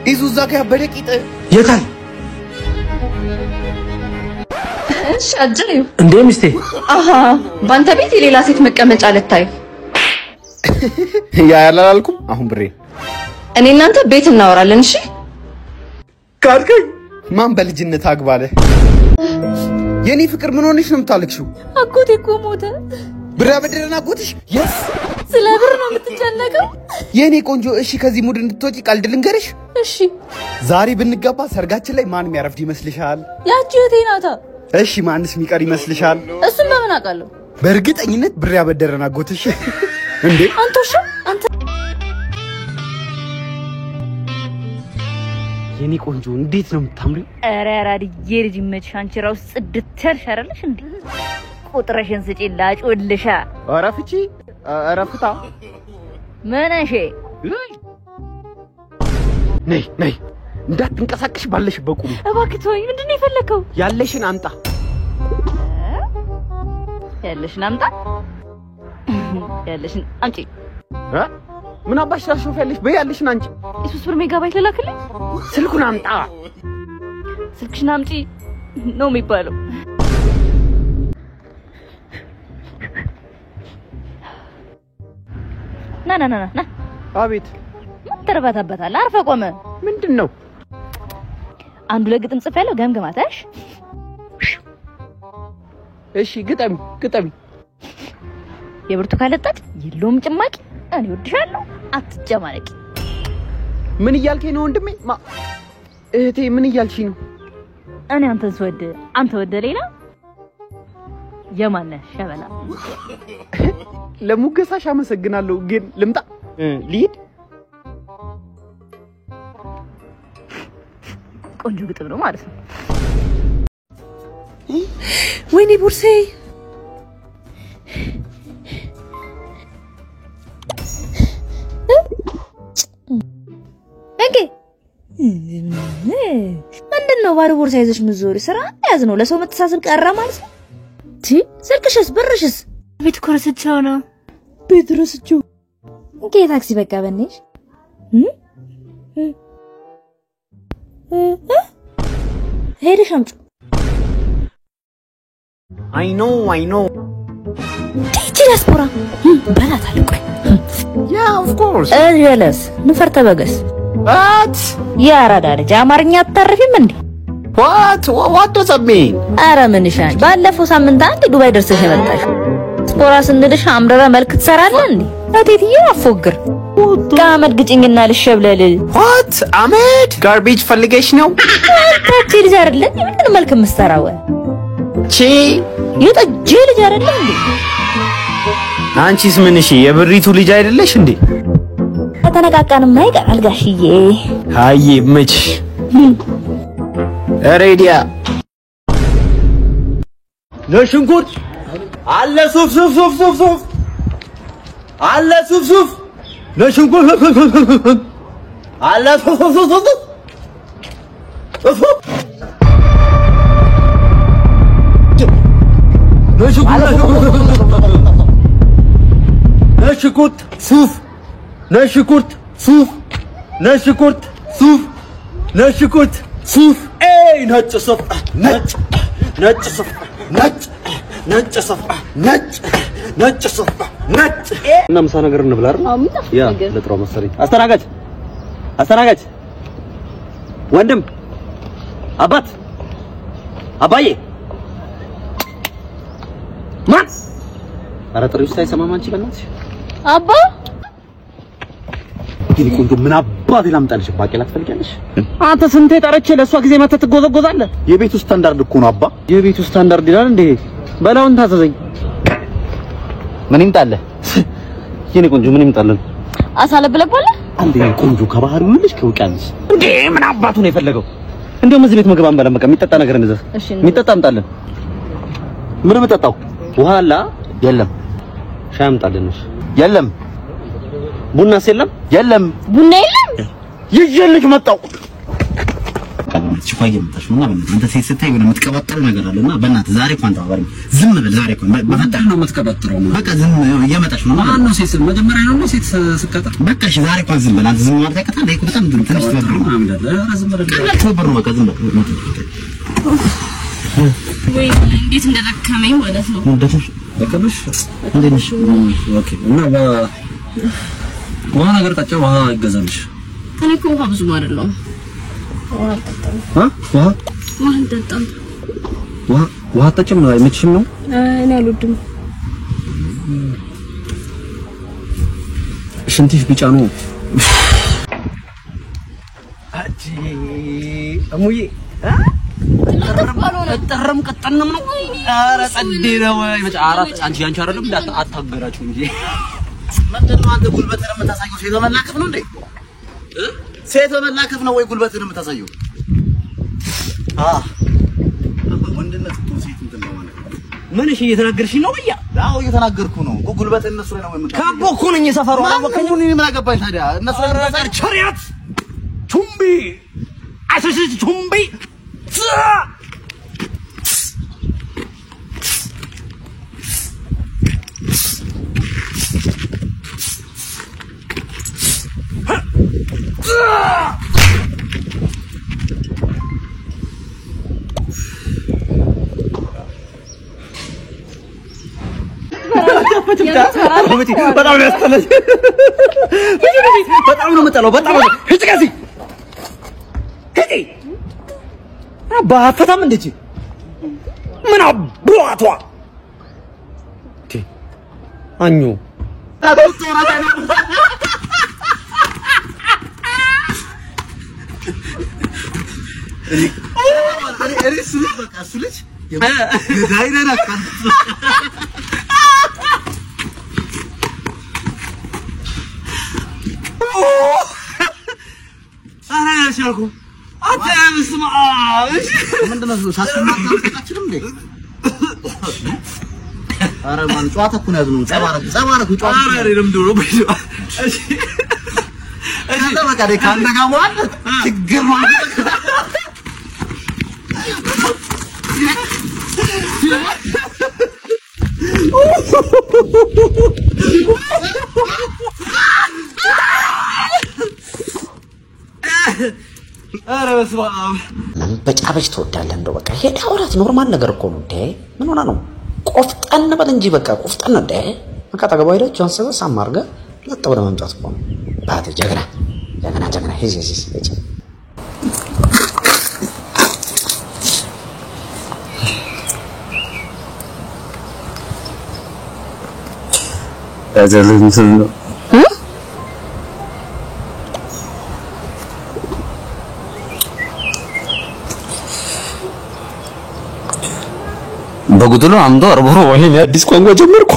ይዙዛ ጋር በደቂት የታል እሺ አጅሪው እንዴ ሚስቴ አሃ ባንተ ቤት የሌላ ሴት መቀመጫ ልታይ ያ ያላልኩም አሁን ብሬ እኔ እናንተ ቤት እናወራለን እሺ ካልከኝ ማን በልጅነት አግባለ የኔ ፍቅር ምን ሆነሽ ነው የምታለቅሽው አጎቴ እኮ ሞተ ብራ በደረና አጎትሽ የስ ስለ ብር ነው የምትጨነቀው የኔ ቆንጆ እሺ ከዚህ ሙድ እንድትወጪ ቀልድ ልንገርሽ እሺ ዛሬ ብንገባ ሰርጋችን ላይ ማን የሚያረፍድ ይመስልሻል ያቺ እህቴ ናታ እሺ ማንስ የሚቀር ይመስልሻል እሱን በምን አውቃለሁ በእርግጠኝነት ብር ያበደረና አጎትሽ እንዴ አንተሽ አንተ የኔ ቆንጆ እንዴት ነው የምታምሪው አራራዲዬ ልጅ መች አንቺ ራስ ጽድት ያልሻለሽ እንዴ ቁጥረሽን ስጪ ላጮልሻ አረፍቺ አረፍታ ምንሽ ነይ እንዳትንቀሳቀሽ ባለሽ በቁም እባክህ ተወኝ ምንድነው የፈለከው ያለሽን አምጣ ያለሽን አምጣ ያለሽን አንቺ ምን አባሽ ታሾፍ ያለሽ በያለሽን አንቺ ኢየሱስ ብር ሜጋባይት ልላክልኝ ስልኩን አምጣ ስልክሽን አምጪ ነው የሚባለው ና አቤት ተርባታበታል አርፈ ቆመ ምንድነው አንዱ ለግጥም ጽፍ ያለው ገምገማታሽ እሺ ግጠሚ የብርቱካን ለጣጭ የለውም ጭማቂ እኔ ወድሻለሁ አትጨማለቂ ምን እያልከኝ ነው ወንድሜ እህቴ ምን እያልሽኝ ነው እኔ አንተን ስወድ አንተ ወደ ሌላ የማነ ሸበላ ለሙገሳሽ አመሰግናለሁ ግን ልምጣ ልሂድ ቆንጆ ግጥም ነው ማለት ነው ወይኔ ቦርሴ ምንድነው ባዶ ቦርሳ ይዘሽ ምዞሪ ስራ ያዝ ነው ለሰው መተሳሰብ ቀረ ማለት ነው ስልክሽስ ብርሽስ ቤት ኮርሰቻው ነው ቤት ረስቸው ታክሲ በቃ በነሽ ሄደሽ አምጪ I know ዲያስፖራ በላት አልቆይ yeah of course ጀለስ ንፈርተ በገስ what ያራዳ ልጅ አማርኛ አታርፊም እንዴ what does that mean አረ ምንሻን ባለፈው ሳምንት አንድ ዱባይ ደርሰሽ መጣሽ ስፖራ ስንልሽ አምረራ መልክ ትሰራለህ እንዴ አቴትዬ አፎግር ጋመድ ግጭኝና ልሸብለል what አመድ ጋርቤጅ ፈልገሽ ነው ታቺ ልጅ አይደለም ምን መልክ መስራው ቺ የጠጅ ልጅ አይደለም እንዴ አንቺስ ምን እሺ የብሪቱ ልጅ አይደለሽ እንዴ ተነቃቃንም አይቀራል ጋሽዬ አይ መች ሬዲያ ለሽንኩርት አለ ሱፍ አለ ሱፍ ለሽንኩርት አለ ሱፍ ነሽኩርት ሱፍ ኤይ ነጭ ሱፍ እና ምሳ ነገር እንብላ አይደል ያ ለጥሮ መሰለኝ አስተናጋጅ ወንድም አባዬ ማን ኧረ ጥሪው ሳይሰማም አንቺ በእናትሽ አባ ግን ቆንጆ ምን አባቴ ላምጣልሽ ባቄላ ትፈልጊያለሽ አንተ ስንቴ ጠረቼ ለሷ ጊዜ መተህ ትጎዘጎዛለህ የቤቱ ስታንዳርድ እኮ ነው አባ የቤቱ ስታንዳርድ ይላል እንዴ በላውን ታዘዘኝ ምን ይምጣልህ የኔ ቆንጆ ምን ይምጣልን አሳለብለባለ አንዴ ቆንጆ ከባህሪው ልጅ ከውቅያኖስ እንዴ ምን አባቱ ነው የፈለገው እንደውም እዚህ ቤት ምግብ አንበላም በቃ የሚጠጣ ነገር እንደዛ የሚጠጣ አምጣልን ምን የምጠጣው ውሃ አለ የለም ሻይ አምጣልን የለም ቡናስ የለም ቡና የለም ይዤልሽ መጣው በእናትሽ እኮ እየመጣሽ ነው እና በእናትህ አንተ ሴት ስታይ የሆነ የምትቀባጥረው ነገር አለና በእናትህ ዛሬ እንኳን ተባባሪ ዝም ብል ዛሬ እንኳን በፈጣሪ ነው የምትቀባጥረው በቃ ዝም እየመጣሽ ነው ማን ነው ሴት መጀመሪያ ነው ሴት ስቀጥር በቃ እሺ ዛሬ እንኳን ዝም ብል አንተ ዝም ማለት ያቀጣል ላይ በጣም ትንሽ ተብር ነው ዝም ብል ተብር ነው በቃ ዝም ብል ወይ እንዴት እንደደከመኝ ማለት ነው እንደተሽ በከብሽ እንደነሽ ኦኬ እና ውሃ ነገር ጠጪ ውሃ ይገዛልሽ እኔ እኮ ውሃ ብዙ አይደለም ውሃ አልጠጣም ውሃ አልጠጣም ውሃ ጠጪም አይመችሽም ነው እኔ አልወድም ሽንትሽ ቢጫ ነው አጂ አሙዬ ተጠረም ቀጠንም ነው ኧረ ጸዴ ነው አራት አንቺ አይደለም አታገራችሁ እንጂ ምንድነው አንተ ጉልበትህን የምታሳየው ሴት በመላከፍ ነው እንዴ ሴት በመላከፍ ነው ወይ ጉልበትህን የምታሳየው ወንድነት እኮ ሴት እንትን ነው ማለት ምን እሺ እየተናገርሽኝ ነው በያ አዎ እየተናገርኩ ነው እኮ ጉልበትህን እነሱ ላይ ነው የምታሳየው ካቦኩ ነኝ የሰፈሩ አወቀኝ ምን አገባኝ ታዲያ እነሱ ላይ ነው ቸሪያት ቹምቢ አሰሽ ቹምቢ በጣም ነው ያስጠላኝ በጣም ነው የምጠላው በጣም ነው እዚህ ከዚህ አባታም እንደዚህ ምን አባቷ አኙ ምንድነው ሳስማታችንም እንዴ አረ ማን ጨዋታ እኮ ነው ያዝነው ጸባረኩ ጨዋታ አረ ለምንድነው ነው እሺ እሺ በቃ ደካ እንደጋሟል ችግር ማለት አረ በስመ አብ በጫበጭ ትወዳለህ እንደው በቃ ሄዳ አውራት ኖርማል ነገር እኮ ነው እንዴ ምን ሆነ ነው ቆፍጠን በል እንጂ በቃ ቆፍጠን እንዴ በቃ ታገባው ሄደች አንሰበ ሳማርገ ለጥ ወደ መምጣት እኮ ነው ባተ ጀግና ሂዝ አዘልንትን በጉድሉ አምዶ አርቦ ወይኔ አዲስ ቋንቋ ጀመርኩ